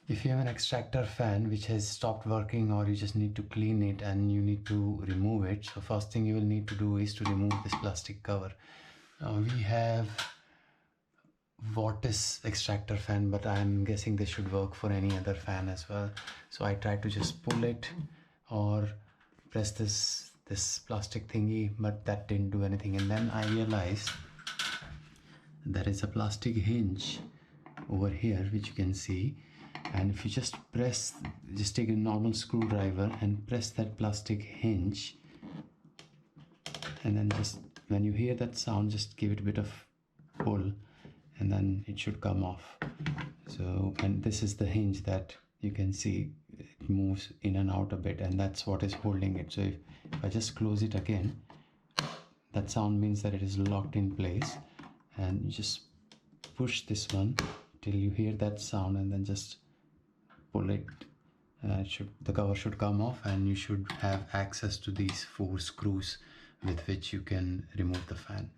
If you have an extractor fan which has stopped working, or you just need to clean it and you need to remove it, so first thing you will need to do is to remove this plastic cover. Now we have Vortice extractor fan, but I'm guessing this should work for any other fan as well. So I try to just pull it or press this plastic thingy, but that didn't do anything. And then I realized there is a plastic hinge over here which you can see, and if you just take a normal screwdriver and press that plastic hinge, and then just when you hear that sound, just give it a bit of pull and then it should come off. So, and this is the hinge that you can see, it moves in and out a bit, and that's what is holding it. So if I just close it again, that sound means that it is locked in place, and you just push this one till you hear that sound and then just pull it. The cover should come off, and you should have access to these 4 screws with which you can remove the fan.